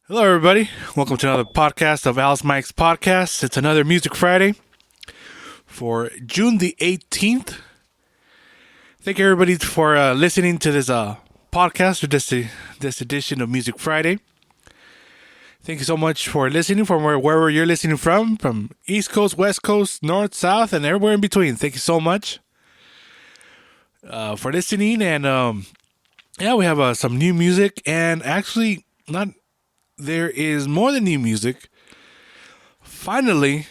Hello, everybody. Welcome to another podcast of Alice Mike's podcast. It's another Music Friday for June the 18th. Thank you, everybody, for listening to this podcast or this edition of Music Friday. Thank you so much for listening from wherever you're listening from East Coast, West Coast, North, South, and everywhere in between. Thank you so much for listening. And we have some new music, and actually, not. There is more than new music. Finally,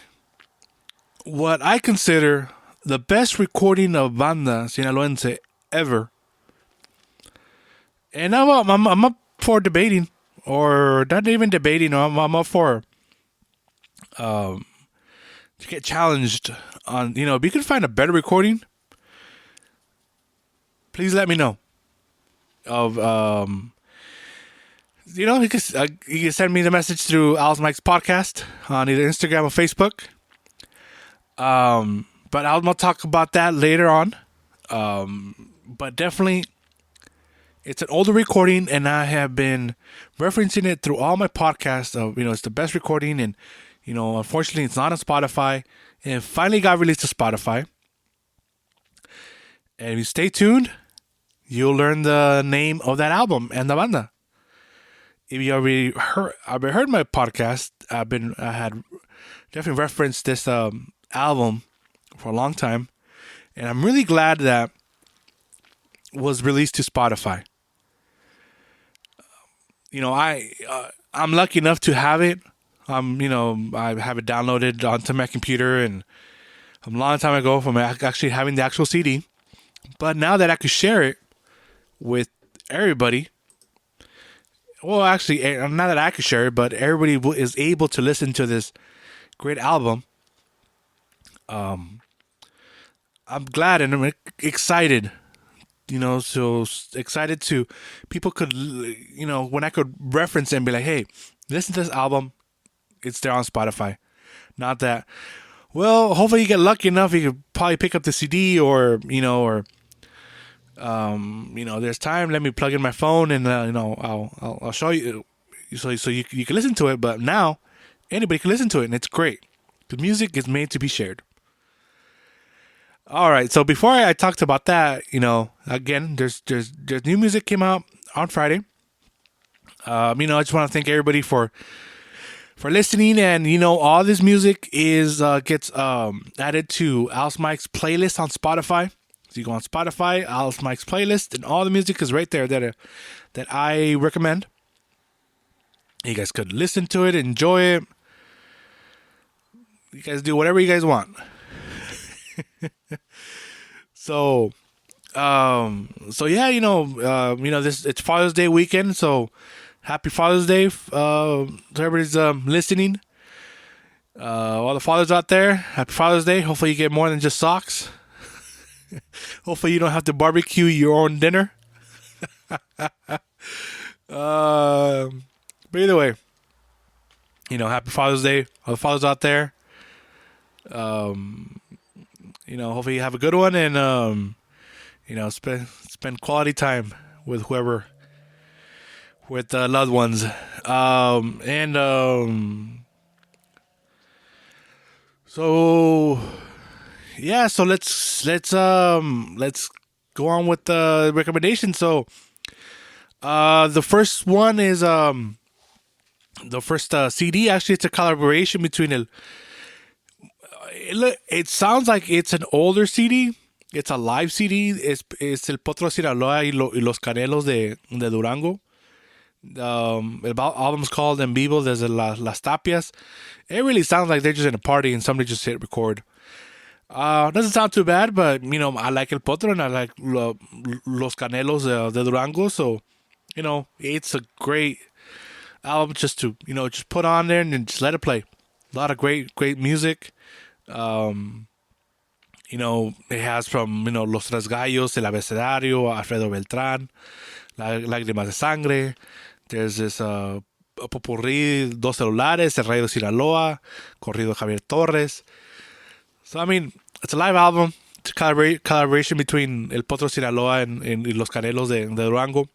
what I consider the best recording of Banda Sinaloense ever. And I'm up for debating, or not even debating. I'm up for to get challenged on. If you can find a better recording, please let me know. Of you can send me the message through Alice Mike's podcast on either Instagram or Facebook. But I'll talk about that later on. But definitely, it's an older recording, and I have been referencing it through all my podcasts. Of it's the best recording, and unfortunately, it's not on Spotify, and it finally got released to Spotify. And if you stay tuned, you'll learn the name of that album and the banda. If you already heard my podcast, I had definitely referenced this album for a long time, and I'm really glad that it was released to Spotify. I'm lucky enough to have it. I have it downloaded onto my computer, and a long time ago from actually having the actual CD. But now that I could share it with everybody. Well, actually, not that I could share it, but everybody is able to listen to this great album. I'm glad and I'm excited. So excited to people could, when I could reference it and be like, hey, listen to this album. It's there on Spotify. Not that, well, hopefully you get lucky enough. You could probably pick up the CD there's time. Let me plug in my phone and I'll show you so you can listen to it. But now anybody can listen to it, and it's great. The music is made to be shared. All right. So before I talked about that, again, there's new music came out on Friday. I just want to thank everybody for listening, and all this music is gets added to Alice Mike's playlist on Spotify. So you go on Spotify, Alice Mike's playlist, and all the music is right there that I recommend. You guys could listen to it, enjoy it. You guys do whatever you guys want. So yeah, this it's Father's Day weekend, so happy Father's Day to everybody's listening. All the fathers out there, happy Father's Day. Hopefully you get more than just socks. Hopefully you don't have to barbecue your own dinner. But either way, happy Father's Day. All the fathers out there. Hopefully you have a good one, and spend quality time with whoever, with loved ones. So yeah, so let's go on with the recommendations. So the first one is the first CD. Actually, it's a collaboration between it sounds like it's an older CD. It's a live CD. Es el Potro Sinaloa y Los Canelos de Durango. The album's called En Vivo desde Las Tapias. It really sounds like they're just in a party and somebody just hit record. Doesn't sound too bad, but I like El Potro and I like Los Canelos de Durango, so it's a great album just to just put on there and just let it play. A lot of great music. It has from Los Tres Gallos, El Abecedario, Alfredo Beltrán, Lágrimas de Sangre. There's this popurrí, Dos Celulares, El Rey de Sinaloa, Corrido de Javier Torres. So, it's a live album. It's a collaboration between El Potro Sinaloa and Los Canelos de Durango.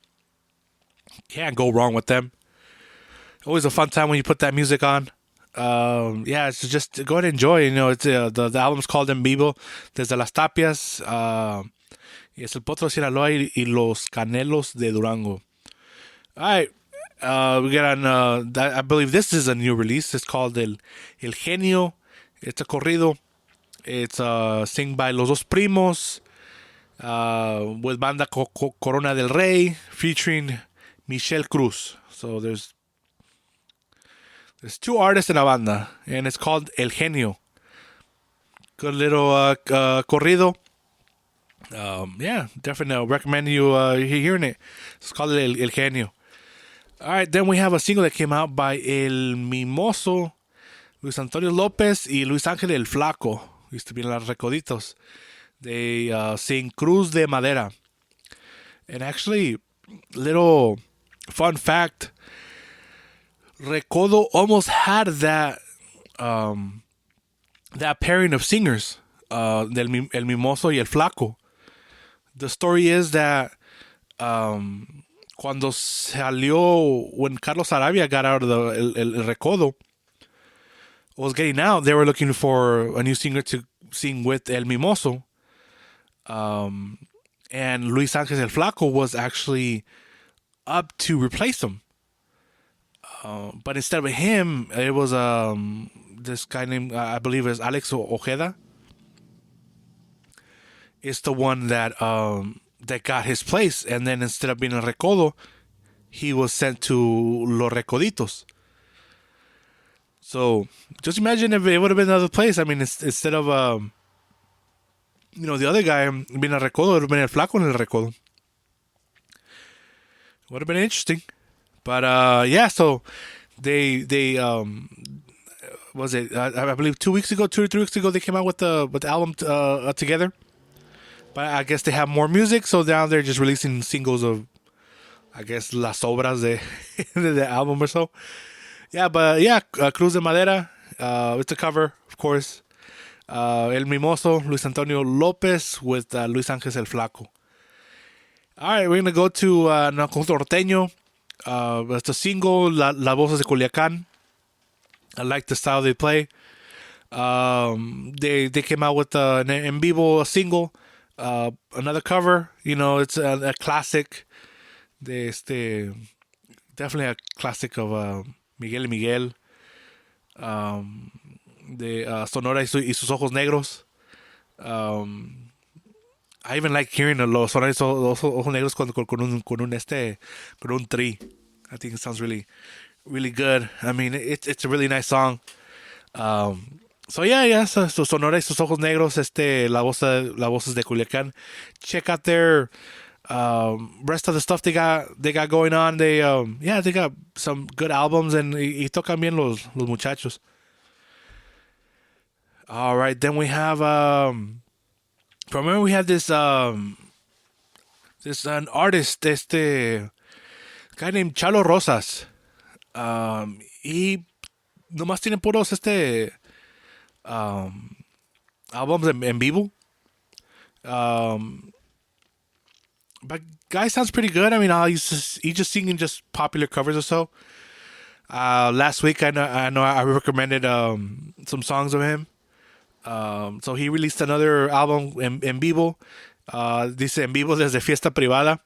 Can't go wrong with them. Always a fun time when you put that music on. Yeah, it's just go ahead and enjoy. You know, it's the album's called En Vivo, Desde las Tapias. Y es el Potro de Sinaloa y los Canelos de Durango. All right. We got on, I believe this is a new release. It's called El Genio. It's a corrido. It's sing by Los Dos Primos with Banda Corona del Rey featuring Michelle Cruz. So there's two artists in la banda, and it's called El Genio. Good little corrido. Yeah, definitely recommend you hearing it. It's called El Genio. All right, then we have a single that came out by El Mimoso, Luis Antonio Lopez, y Luis Ángel El Flaco. Used to be in Los Recoditos. They sing Cruz de Madera. And actually, little fun fact, Recodo almost had that pairing of singers, El Mimoso y El Flaco. The story is that cuando salió, when Carlos Arabia got out of el Recodo, was getting out, they were looking for a new singer to sing with El Mimoso. And Luis Ángel El Flaco was actually up to replace him. But instead of him, it was this guy named, I believe is Alex Ojeda. Is the one that got his place, and then instead of being a Recodo, he was sent to Los Recoditos. So just imagine if it would have been another place. I mean, instead of the other guy being a Recodo, it would have been El Flaco in El Recodo. Would have been interesting. But yeah, so they was it I believe 2 weeks ago, 2 or 3 weeks ago, they came out with the album together. But I guess they have more music, so now they're just releasing singles of, I guess, las obras de the album or so. Yeah, but yeah, Cruz de Madera. It's a cover, of course. El Mimoso, Luis Antonio Lopez with Luis Ángel El Flaco. All right, we're gonna go to Conjunto Norteño. It's a single, Las Voces de Culiacán. I like the style they play. They came out with an En Vivo single. Another cover, it's a classic. Definitely a classic of Miguel y Miguel. De Sonora y sus Ojos Negros. I even like hearing los Sonora y sus Ojos Negros con un tri. I think it sounds really, really good. I mean, it's a really nice song. So yeah, so Sonora y sus Ojos Negros, la voces de Culiacán. Check out their rest of the stuff they got going on. They got some good albums, and y tocan bien los muchachos. All right, then we have remember we had this an artist, guy named Chalo Rosas. Y nomás tiene puros albums en vivo. But guy sounds pretty good. I mean, he's just singing just popular covers or so. Last week I know I recommended some songs of him. So he released another album en vivo. Dice En Vivo desde Fiesta Privada.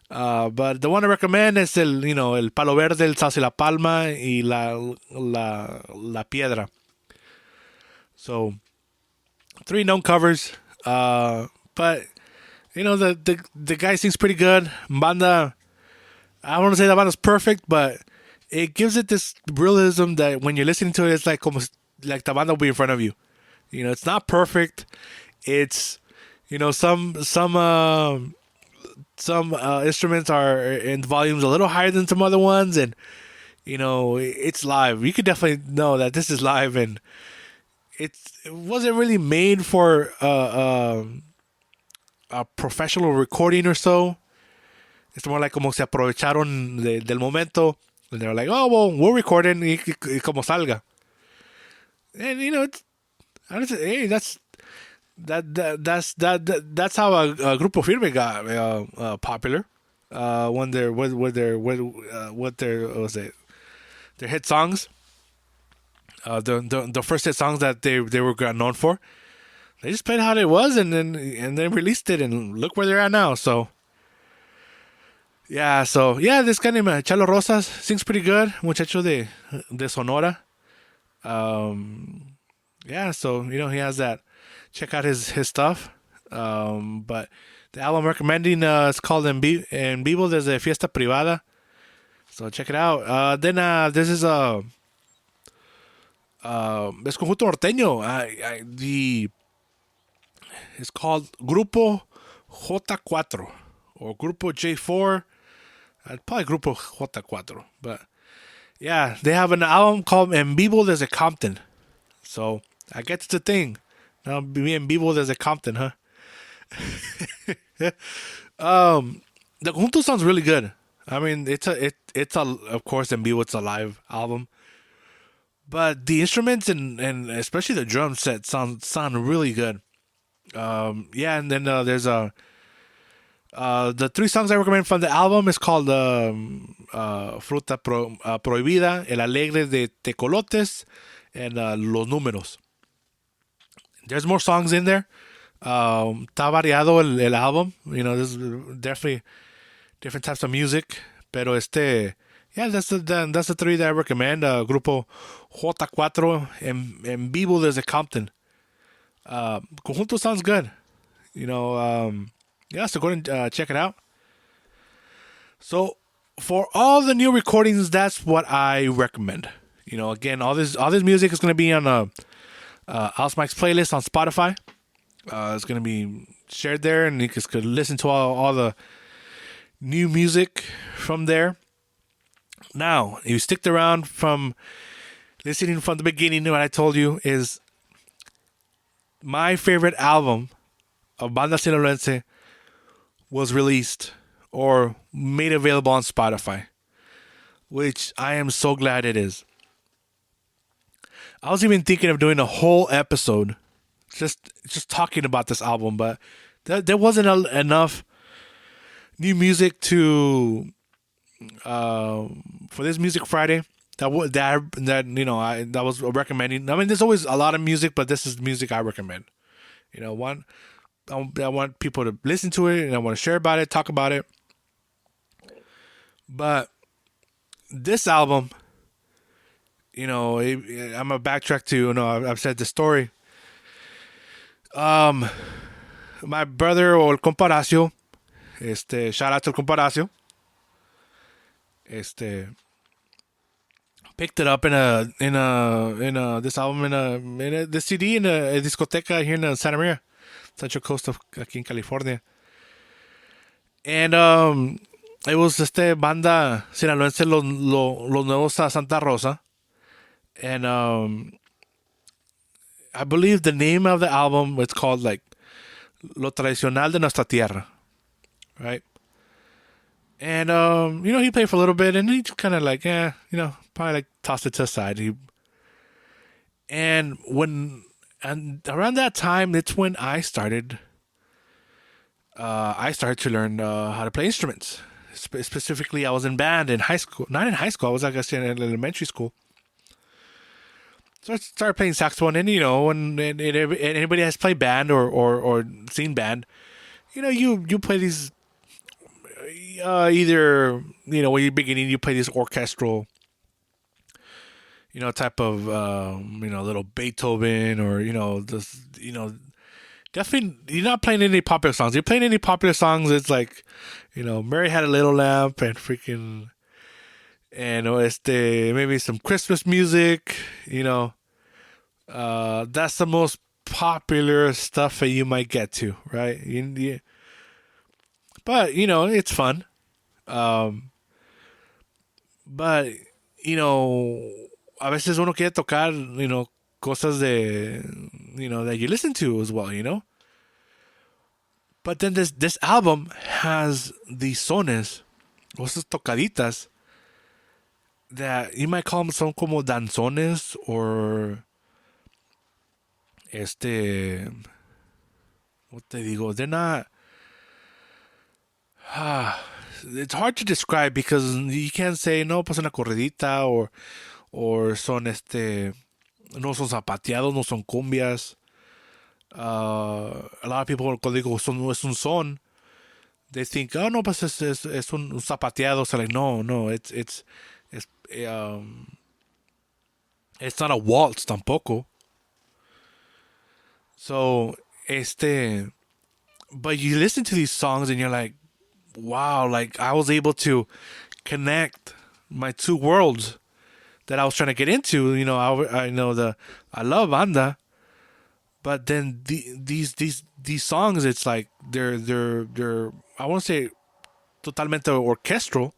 But the one I recommend is el Palo Verde, el Salsa y la Palma y la Piedra. So 3 known covers. But the guy sings pretty good. Banda, I don't want to say the banda's perfect, but it gives it this realism that when you're listening to it, it's like almost like the banda will be in front of you. It's not perfect. It's some instruments are in volumes a little higher than some other ones, and it's live. You could definitely know that this is live, and it wasn't really made for a professional recording or so. It's more like como se aprovecharon del momento, and they're like, oh well, we're recording y como salga. And it's honestly, hey, that's how a Grupo Firme got popular. When what was it? their hit songs, the first hit songs that they were known for. They just played how it was, and then released it, and look where they're at now. So yeah, this guy named Chalo Rosas sings pretty good, muchacho de Sonora. Yeah, so he has that. Check out his stuff. But the album I'm recommending is called En Vivo desde Fiesta Privada. So check it out. Then this is es conjunto norteño. It's called Grupo J4 or Grupo J4. Probably Grupo J4. But yeah, they have an album called En Vivo desde Compton. So I guess it's a thing. Now be En Vivo desde Compton, huh? The conjunto sounds really good. I mean, it's a of course En Vivo, it's a live album. But the instruments and especially the drum set sound really good. Yeah, and then there's the three songs I recommend from the album is called Fruta Prohibida, El Alegre de Tecolotes, and Los Números. There's more songs in there. Está variado el album. There's definitely different types of music. Pero yeah, that's the three that I recommend. Grupo J4 en Vivo desde Compton. Conjunto sounds good. Yeah, so go ahead and check it out. So for all the new recordings, that's what I recommend. Again, all this music is going to be on Alice Mike's playlist on Spotify. It's going to be shared there, and you could listen to all the new music from there. Now, if you stick around from listening from the beginning, what I told you is my favorite album of Banda Sinaloense was released or made available on Spotify, which I am so glad it is. I was even thinking of doing a whole episode just talking about this album, but there wasn't enough new music to for this Music Friday that was recommending. I mean, there's always a lot of music, but this is music I recommend. I want people to listen to it, and I want to share about it, talk about it. But this album, I'm gonna backtrack to I've said the story. My brother or El Comparacio, shout out to El Comparacio, picked it up in this album in a this CD in a discoteca here in Santa Maria, Central Coast of aquí in California, and it was banda sinaloense los nuevos a Santa Rosa, and I believe the name of the album it's called like Lo Tradicional de Nuestra Tierra, right? And he played for a little bit, and he just kind of like, probably like tossed it to the side. And around that time, it's when I started to learn how to play instruments. Specifically, I was in band in high school. Not in high school. I was like I said in elementary school. So I started playing saxophone, and and anybody has played band or seen band, you play these. Either when you're beginning, you play this orchestral, type of little Beethoven or this definitely you're not playing any popular songs. You're playing any popular songs. It's like Mary Had a Little Lamp and freaking and maybe some Christmas music. That's the most popular stuff that you might get to, right? But it's fun. But a veces uno quiere tocar cosas that you listen to as well. But then this album has these sones, or esas tocaditas that you might call them son como danzones or what te digo, they're not it's hard to describe because you can't say no, pues una corridita or son no son zapateados, no son cumbias. A lot of people cuando digo son, es un son, they think, oh no, pues es un zapateado. So like, no, it's it's not a waltz tampoco. So but you listen to these songs and you're like, wow, like I was able to connect my two worlds that I was trying to get into. You know, I know I love banda, but then these songs, it's like they're I won't say totalmente orchestral,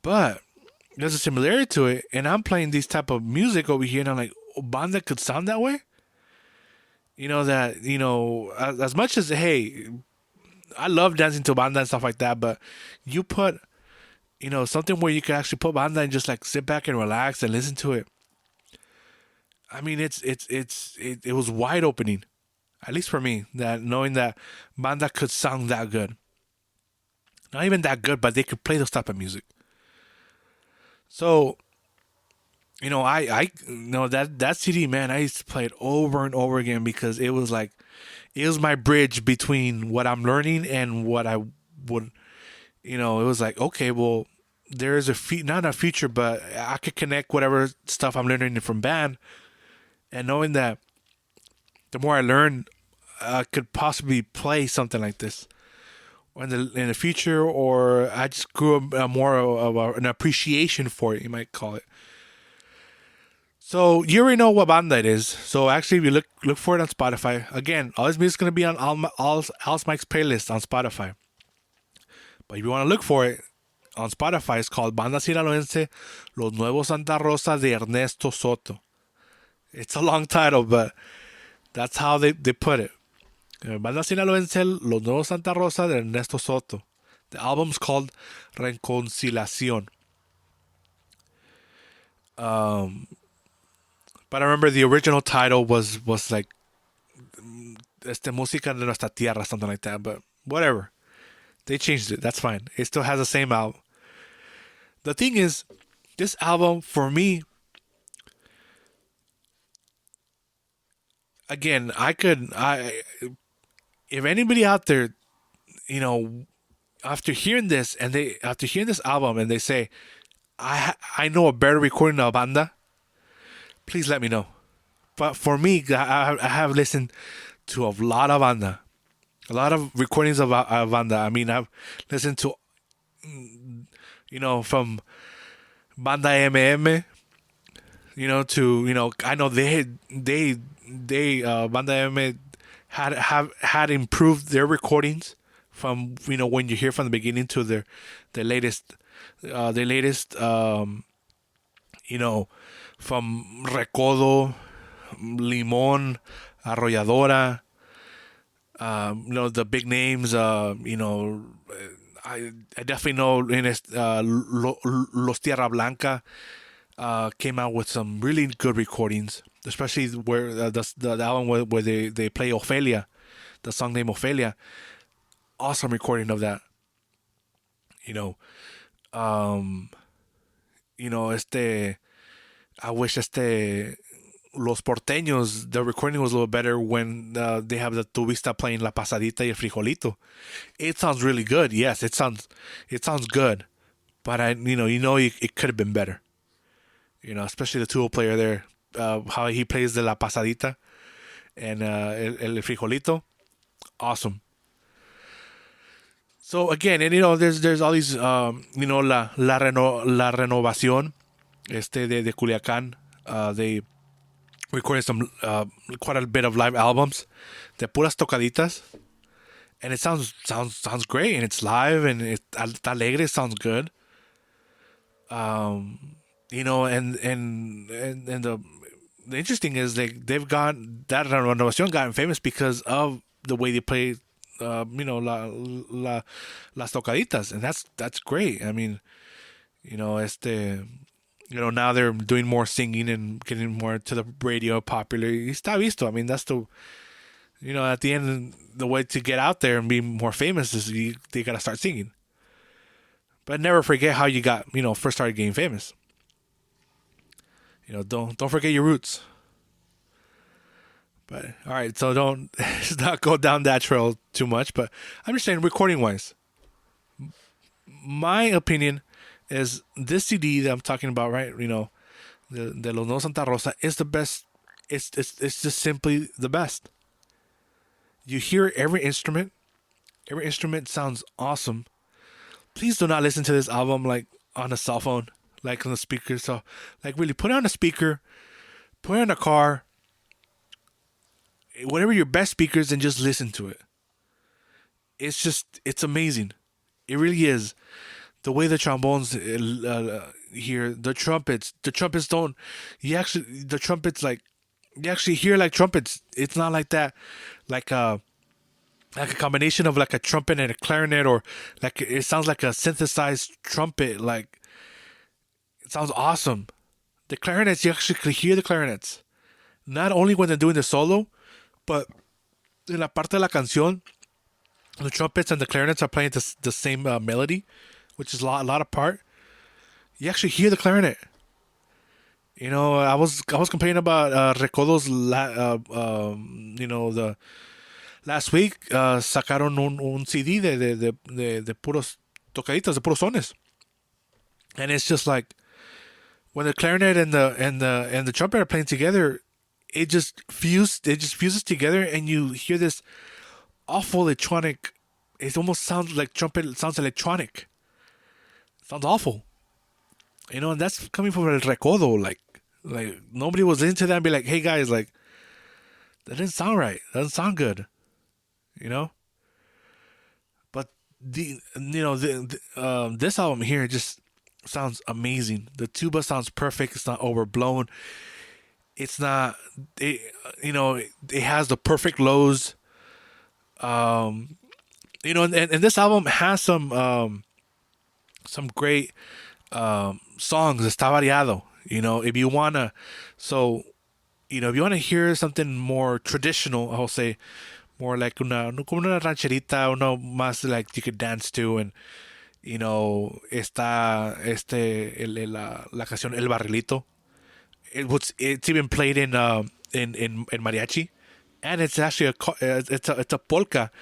but there's a similarity to it. And I'm playing these type of music over here, and I'm like, oh, banda could sound that way. You know that as much as hey, I love dancing to banda and stuff like that, but you put something where you can actually put banda and just like sit back and relax and listen to it. I mean, it was wide opening, at least for me, that knowing that banda could sound that good. Not even that good, but they could play those type of music. So, I that CD, man, I used to play it over and over again because it was like it was my bridge between what I'm learning and what I would, it was like, okay, well, there is not a future, but I could connect whatever stuff I'm learning from band, and knowing that the more I learn, I could possibly play something like this in the future, or I just grew more of an appreciation for it, you might call it. So you already know what banda it is. So actually, if you look for it on Spotify, again, all this music is gonna be on Al's Mike's playlist on Spotify. But if you want to look for it on Spotify, it's called Banda Sinaloense Los Nuevos Santa Rosa de Ernesto Soto. It's a long title, but that's how they put it. Banda Sinaloense Los Nuevos Santa Rosa de Ernesto Soto. The album's called Reconciliación. But I remember the original title was like Música de Nuestra Tierra, something like that. But whatever. They changed it. That's fine. It still has the same album. The thing is, this album, for me, again, if anybody out there, after hearing this album and they say, I know a better recording of banda, please let me know. But for me, I have listened to a lot of banda, a lot of recordings of banda. I mean, I've listened to, from Banda MM, to I know they Banda MM had improved their recordings from when you hear from the beginning to their latest from Recodo, Limón, Arrolladora, the big names. I definitely know Los Tierra Blanca came out with some really good recordings, especially where the album where they play Ophelia, the song named Ophelia. Awesome recording of that. Um, I wish Los Porteños, the recording was a little better when they have the tubista playing La Pasadita y El Frijolito. It sounds really good. Yes, it sounds good, but it could have been better. Especially the tuba player there, how he plays the La Pasadita and El Frijolito, awesome. So again, and there's all these, la renovación, de Culiacán. They recorded some quite a bit of live albums, de puras tocaditas, and it sounds great, and it's live, and está alegre, it sounds good. And the interesting is they've got that renovación gotten famous because of the way they play, las tocaditas, and that's great. I mean, now they're doing more singing and getting more to the radio popular. Está visto. I mean, that's the, at the end, the way to get out there and be more famous is they gotta start singing. But never forget how you got, first started getting famous. Don't forget your roots. But all right, so don't let's not go down that trail too much. But I'm just saying, recording wise, my opinion is this CD that I'm talking about, right? The De Los No Santa Rosa is the best. It's just simply the best. You hear every instrument. Every instrument sounds awesome. Please do not listen to this album like on a cell phone, like on the speaker. So, like, really, put it on a speaker, put it in a car, whatever your best speakers, and just listen to it. It's amazing. It really is. The way the trombones hear, the trumpets don't, the trumpets, like, you actually hear like trumpets. It's not like that, like like a combination of like a trumpet and a clarinet, or like it sounds like a synthesized trumpet. Like, it sounds awesome. The clarinets, you actually can hear the clarinets, not only when they're doing the solo, but in la parte de la canción, the trumpets and the clarinets are playing the same melody, which is a lot apart. You actually hear the clarinet. I was complaining about Recodo's the last week sacaron un CD de puros tocaditas, de puros sones, and it's just like when the clarinet and the trumpet are playing together, it just fuses together, and you hear this awful electronic. It almost sounds like trumpet. It sounds electronic. It sounds awful. And that's coming from El Recodo. Like nobody was into that and be like, hey guys, like, that didn't sound right. That doesn't sound good. You know. But this album here just sounds amazing. The tuba sounds perfect. It's not overblown. It's not. It has the perfect lows. And this album has some great songs. Está variado. If you wanna, so if you wanna hear something more traditional, I'll say more like como una rancherita, uno más like you could dance to, and está la canción El Barrilito. It's even played in mariachi, and it's actually it's a polka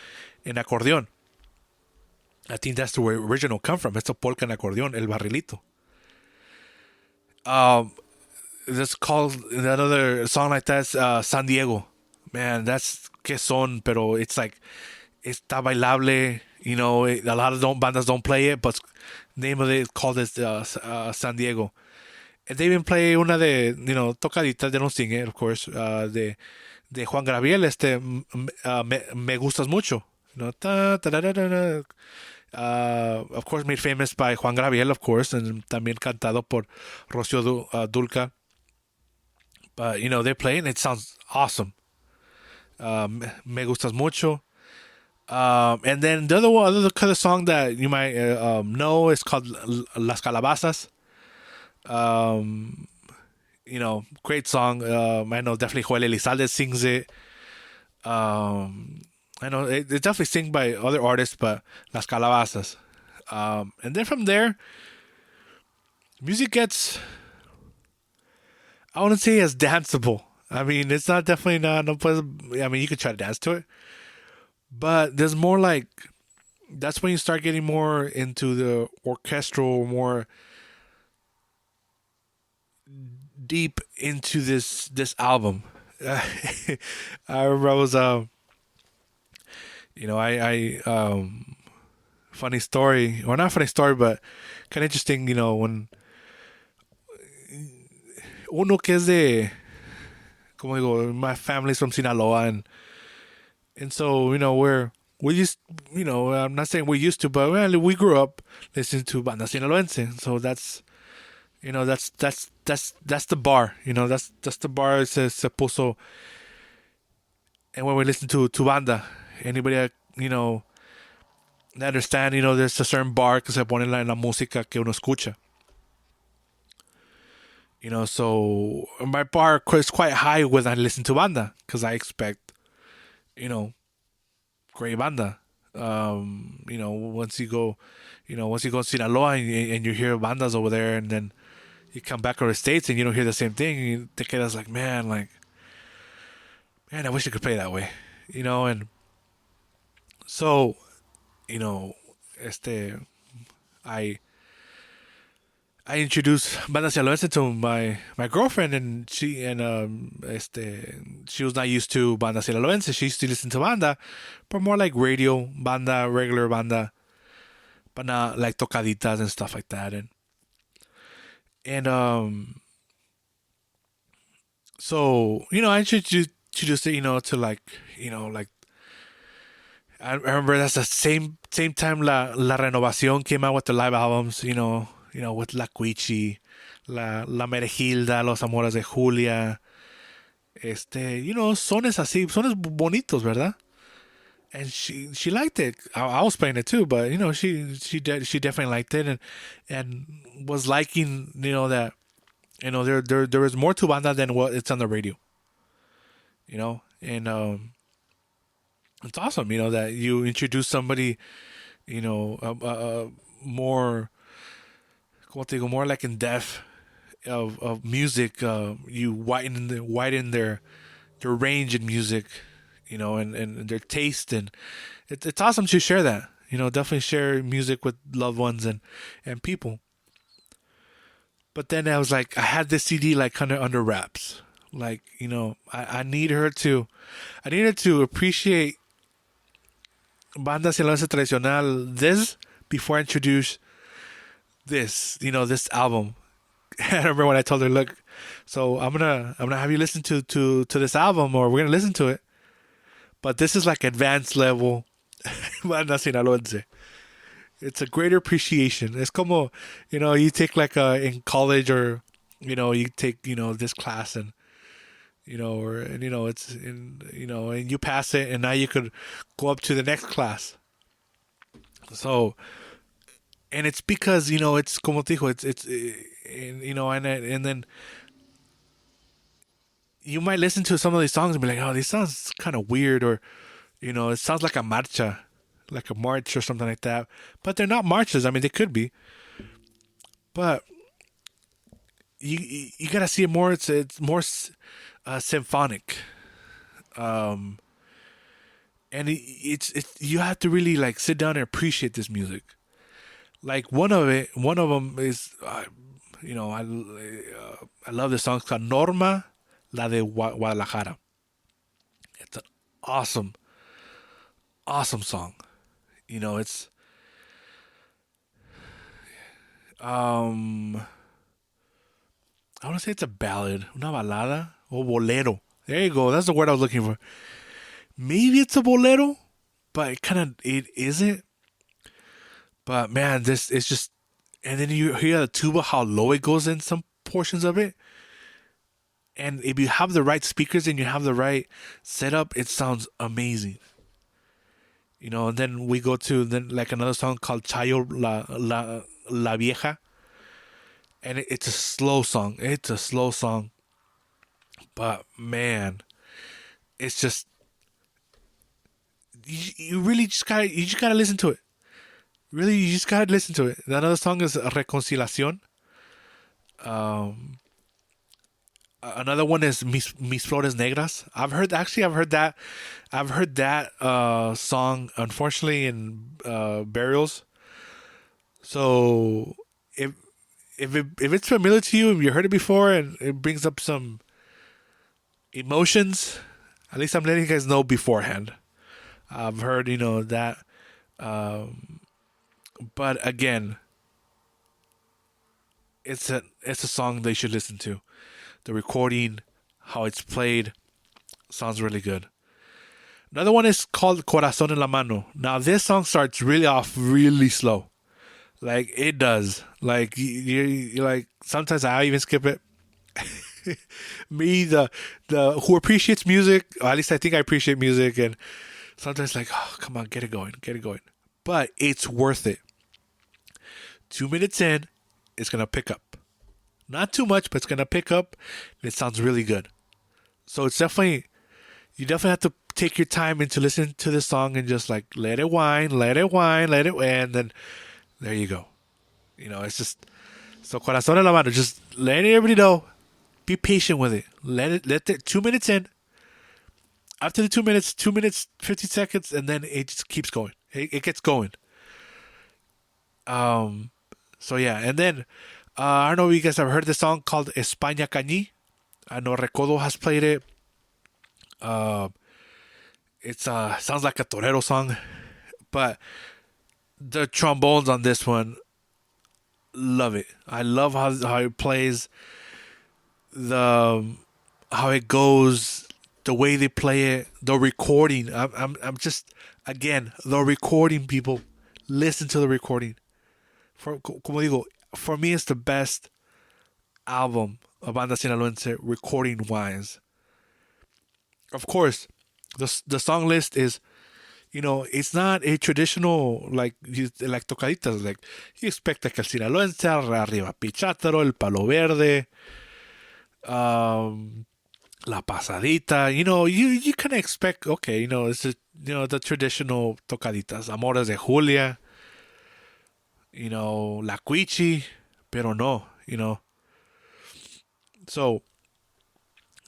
in accordion. I think that's where original come from. It's a polka en accordion, El Barrilito. That's called another song like that's San Diego. Man, that's que son, pero it's like está bailable. A lot of bandas don't play it, but name of it is called this San Diego. And they even play una de tocaditas. They don't sing it, of course. De Juan Gabriel, me gustas mucho. Of course, made famous by Juan Gabriel, of course, and también cantado por Rocío Dulca. But they play and it sounds awesome. Me gustas mucho. And then the other kind of song that you might know is called Las Calabazas. Great song. I know definitely Joel Elizalde sings it. I know it's definitely sung by other artists, but Las Calabazas. And then from there, music gets, I wouldn't say as danceable. I mean, it's not definitely not. No place, I mean, you could try to dance to it, but there's more like, that's when you start getting more into the orchestral, more deep into this album. I remember I was funny story, or not funny story, but kind of interesting. When uno que es de, como digo, my family's from Sinaloa, and so we used, I'm not saying we used to, but we grew up listening to banda sinaloense. So that's that's the bar. That's the bar. Se puso. And when we listen to banda, anybody that that understand, there's a certain bar que se pone en la música que uno escucha. So my bar is quite high when I listen to banda, because I expect, great banda. Once you go, once you go to Sinaloa and you hear bandas over there, and then you come back to the States and you don't hear the same thing, you te quedas man, I wish I could play that way, and so, you know, este, I I introduced banda sinaloense to my girlfriend, and she was not used to banda sinaloense. She used to listen to banda, but more like radio banda, regular banda, but not like tocaditas and stuff like that. And so I introduced it, to like I remember that's the same time La Renovación came out with the live albums, with La Cuichi, La Merejilda, Los Amores de Julia, sones así, sones bonitos, ¿verdad? And she liked it. I was playing it too, but she definitely liked it, and was liking, that there is more to banda than what it's on the radio, and it's awesome, that you introduce somebody, more, como te digo, more like in depth of music. You widen their range in music, and their taste, and it's awesome to share that. Definitely share music with loved ones and people. But then I was like, I had this CD like kind of under wraps. Like, I need her to appreciate banda sinaloense tradicional this before I introduce this album. I remember when I told her, look, so I'm gonna have you listen to this album, or we're gonna listen to it, but this is like advanced level banda sinaloense. It's a greater appreciation. It's como, you take like in college, or you take this class, and it's in, and you pass it, and now you could go up to the next class. So, and it's because it's como te dijo, it's and then you might listen to some of these songs and be like, oh, this sounds kind of weird, or it sounds like a marcha, like a march or something like that. But they're not marches. I mean, they could be, but you gotta see it more. It's more symphonic, and it's you have to really like sit down and appreciate this music. Like one of them is, I love this song. It's called Norma, la de Guadalajara. It's an awesome, awesome song. It's um I want to say it's a ballad, una balada or bolero. There you go. That's the word I was looking for. Maybe it's a bolero, but it isn't. But man, this is just, and then you hear the tuba, how low it goes in some portions of it. And if you have the right speakers and you have the right setup, it sounds amazing. And then we go to then like another song called Chayo La Vieja, and it's a slow song. It's a slow song, but man, it's just you really just gotta listen to it. Really, you just gotta listen to it. Another song is Reconciliación. Um, Another one is Mis Flores Negras. I've heard that song, unfortunately, in burials. So if it's familiar to you, if you heard it before and it brings up some emotions, at least I'm letting you guys know beforehand. I've heard that, but again, it's a song they should listen to. The recording, how it's played, sounds really good. Another one is called Corazón en la Mano. Now this song starts really off really slow, like it does. Like you like sometimes I even skip it. Me, the who appreciates music, or at least I think I appreciate music, and sometimes like, oh, come on, get it going, get it going. But it's worth it. 2 minutes in, it's gonna pick up. Not too much, but it's gonna pick up, and it sounds really good. So it's definitely, you definitely have take your time into listening to the song and just like let it whine, let it whine, let it, and then there you go. It's just so corazón en la mano. Just letting everybody know. Be patient with it. Let it 2 minutes in. After the 2 minutes, 2 minutes, 50 seconds, and then it just keeps going. It gets going. So yeah, and then I don't know if you guys have heard the song called España Cañí. I know Recodo has played it. Uh, it's sounds like a torero song, but the trombones on this one, love it. I love how it plays, the how it goes, the way they play it, the recording. I'm just again the recording, people. Listen to the recording. Como digo, for me, it's the best album of Banda Sinaloense recording wise. Of course, the song list is, it's not a traditional like tocaditas. Like you expect like el Sinaloense, arriba Pichátaro, el Palo Verde, um, La Pasadita. You kind of expect, okay, it's the traditional tocaditas, Amores de Julia, La Cuichi, pero no, So,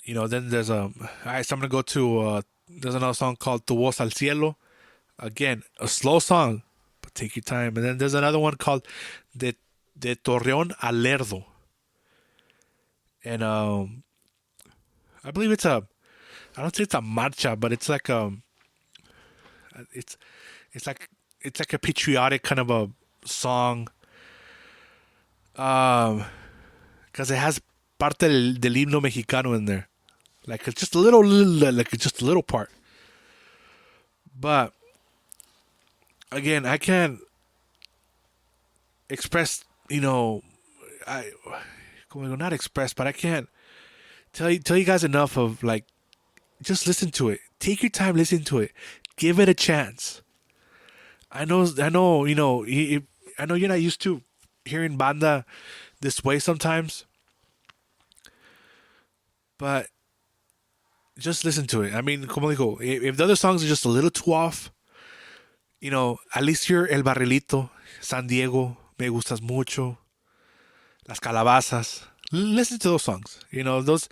then there's alright, so I'm gonna go to there's another song called Tu Voz al Cielo. Again, a slow song, but take your time. And then there's another one called De Torreón a Lerdo. And I believe I don't think it's a marcha, but it's like it's it's like a patriotic kind of a song. Because it has parte del himno mexicano in there. Like it's just a like it's just a little part. But again, I can't express, I not express, but I can't tell you guys enough of like, just listen to it. Take your time, listen to it. Give it a chance. I know, I know you're not used to hearing banda this way sometimes, but just listen to it. I mean, como digo, if the other songs are just a little too off, at least you're El Barrilito, San Diego, Me Gustas Mucho, Las Calabazas. Listen to those songs. Those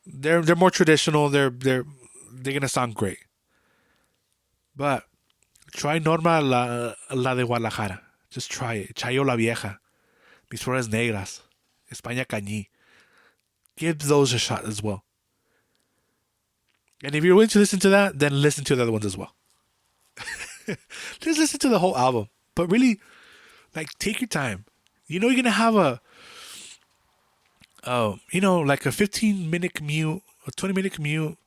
they're more traditional. They're gonna sound great. But try Norma la de Guadalajara. Just try it. Chayo la Vieja, Mis Flores Negras, España Cañí. Give those a shot as well. And if you're willing to listen to that, then listen to the other ones as well. Just listen to the whole album. But really, like, take your time. You're gonna have like a 15-minute commute, a 20-minute commute,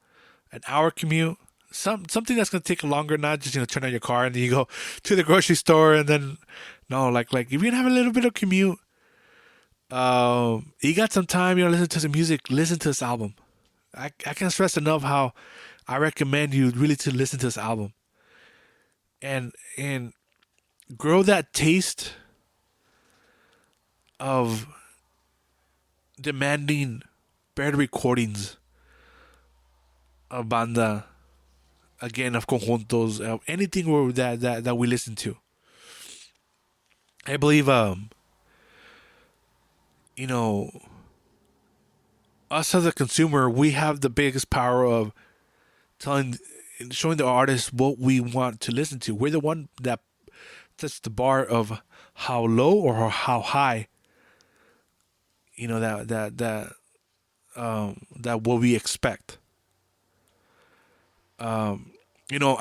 an hour commute, something that's gonna take longer. Not just turn on your car and then you go to the grocery store and then no, like if you're gonna have a little bit of commute, you got some time, listen to some music, listen to this album. I can't stress enough how I recommend you really to listen to this album and grow that taste of demanding better recordings of banda, again, of conjuntos, anything that we listen to. I believe us as a consumer, we have the biggest power of showing the artist what we want to listen to. We're the one that sets the bar of how low or how high, that what we expect. I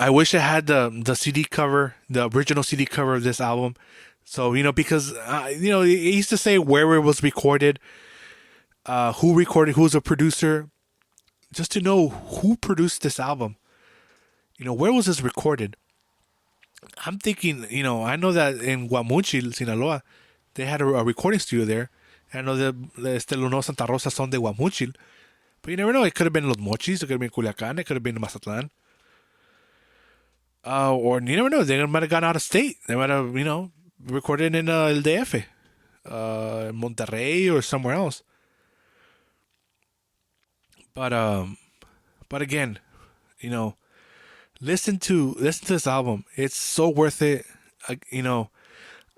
wish I had the CD cover, the original CD cover of this album. So because it used to say where it was recorded, who recorded, who's a producer, just to know who produced this album. Where was this recorded? I'm thinking, I know that in Guamuchil, Sinaloa, they had a recording studio there. I know that Luno Santa Rosa son de Guamuchil. But you never know. It could have been Los Mochis. It could have been Culiacan. It could have been Mazatlan. Or you never know. They might have gone out of state. They might have, recorded in El DF. Monterrey or somewhere else. But again, listen to this album. It's so worth it.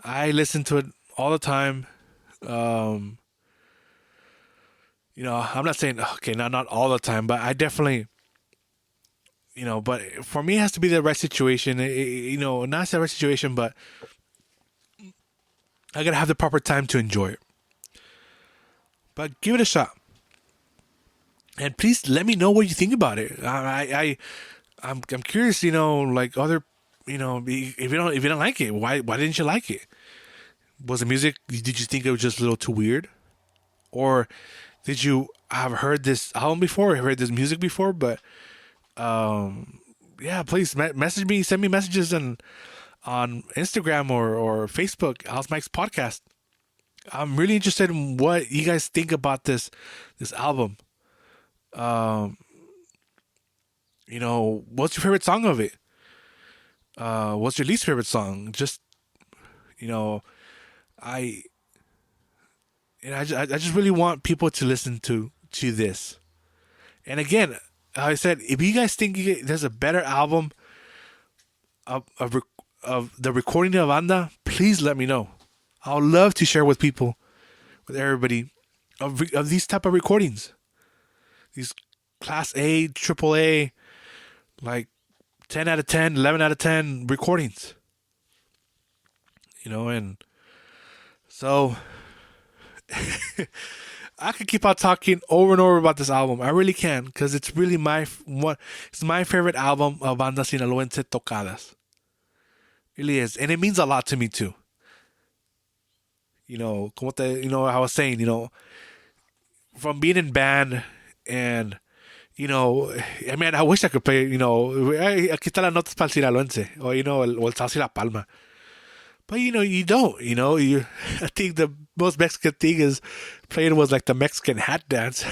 I listen to it all the time. Um, I'm not saying okay, not all the time, but I definitely, but for me, it has to be the right situation. Not the right situation, but I gotta have the proper time to enjoy it. But give it a shot, and please let me know what you think about it. I'm curious. Like other, if you don't like it, why didn't you like it? Was the music? Did you think it was just a little too weird, or did you have heard this album before? Heard this music before? But yeah, please message me. Send me messages on Instagram or Facebook. How's Mike's podcast? I'm really interested in what you guys think about this album. Um, what's your favorite song of it? What's your least favorite song? Just you know, I I just really want people to listen to this. And again, I said, if you guys think there's a better album of the recording of Banda, please let me know. I'll love to share with people, with everybody, of these type of recordings. These class A, triple A, like 10 out of 10, 11 out of 10 recordings. And so I could keep on talking over and over about this album. I really can, because it's really it's my favorite album of Banda Sinaloense Tocadas. It really is. And it means a lot to me too. I was saying, from being in band and, I mean, I wish I could play, aquí están las notas para el sinaloense, or, o el salsa y la palma. But, you don't, I think the most Mexican thing is playing was like the Mexican hat dance.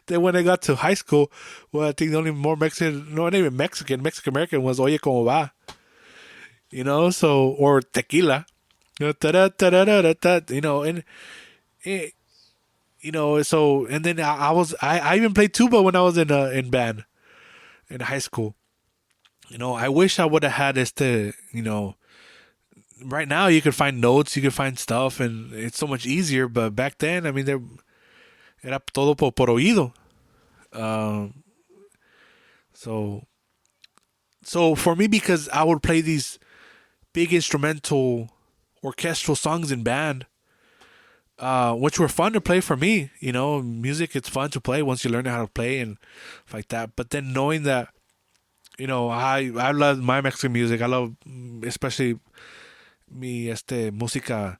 Then when I got to high school, well, I think the only more Mexican, no, not even Mexican American was Oye Como Va, so, or tequila, and it, so, and then I even played tuba when I was in band in high school. I wish I would have had right now you can find notes, you can find stuff, and it's so much easier. But back then, I mean, era todo por oído. Um, so, so for me, because I would play these big instrumental, orchestral songs in band, which were fun to play for me. Music, it's fun to play once you learn how to play and like that. But then knowing that, I love my Mexican music. I love, especially música,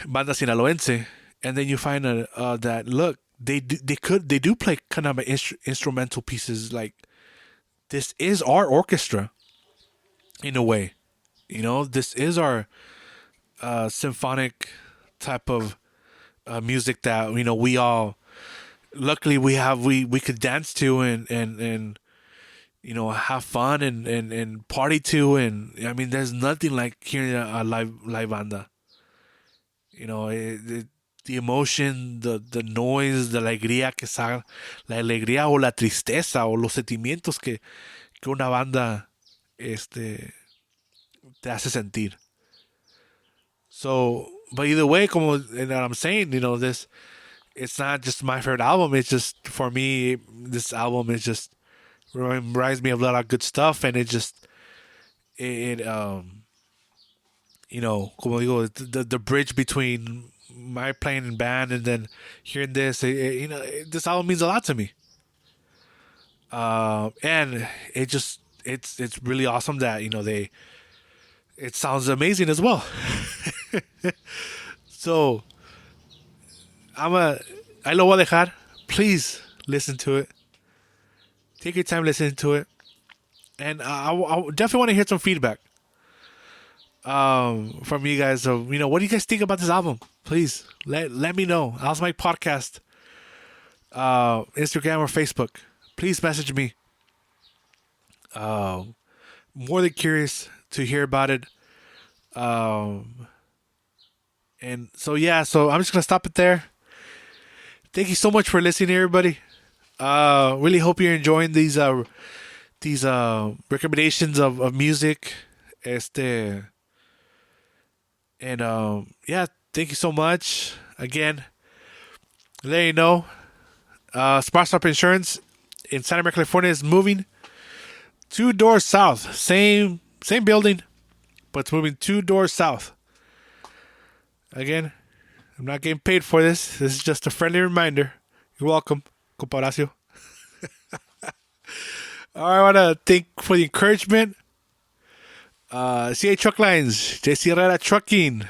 banda sinaloense, and then you find that look, they do play kind of instrumental pieces. Like, this is our orchestra in a way. This is our symphonic type of music that we all luckily we could dance to and have fun and party to. And I mean, there's nothing like hearing a live banda. The emotion, the noise, the alegría que sale, la alegría o la tristeza o los sentimientos que una banda te hace sentir. So, but either way, como and I'm saying, this, it's not just my favorite album. It's just, for me, this album is just reminds me of a lot of good stuff, and it just como digo, the bridge between my playing in band and then hearing this, this album means a lot to me. And it's really awesome that it sounds amazing as well. So I lo voy a dejar. Please listen to it. Take your time listening to it, and I definitely want to hear some feedback from you guys. Of what do you guys think about this album? Please let me know. How's my podcast? Instagram or Facebook? Please message me. More than curious to hear about it. And so, yeah, so I'm just gonna stop it there. Thank you so much for listening, everybody. Really hope you're enjoying these recommendations of music. Este and yeah, thank you so much again. Let you know, Sparks Up Insurance in Santa Maria, California is moving 2 doors south. Same building, but it's moving 2 doors south. Again, I'm not getting paid for this. This is just a friendly reminder. You're welcome, Comparacio. I want to thank for the encouragement. CA Truck Lines, JC Herrera Trucking,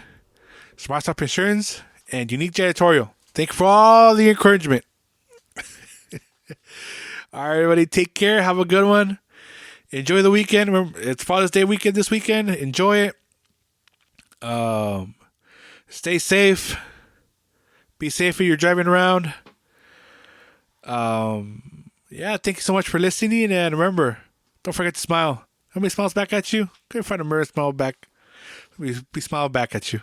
Smart Stop Insurance, and Unique Janitorial. Thank you for all the encouragement. All right, everybody, take care. Have a good one. Enjoy the weekend. Remember, it's Father's Day weekend this weekend. Enjoy it. Stay safe. Be safe when you're driving around. Yeah, thank you so much for listening. And remember, don't forget to smile. How many smiles back at you? Couldn't find a mirror smile back. Be smile back at you.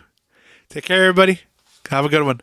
Take care, everybody. Have a good one.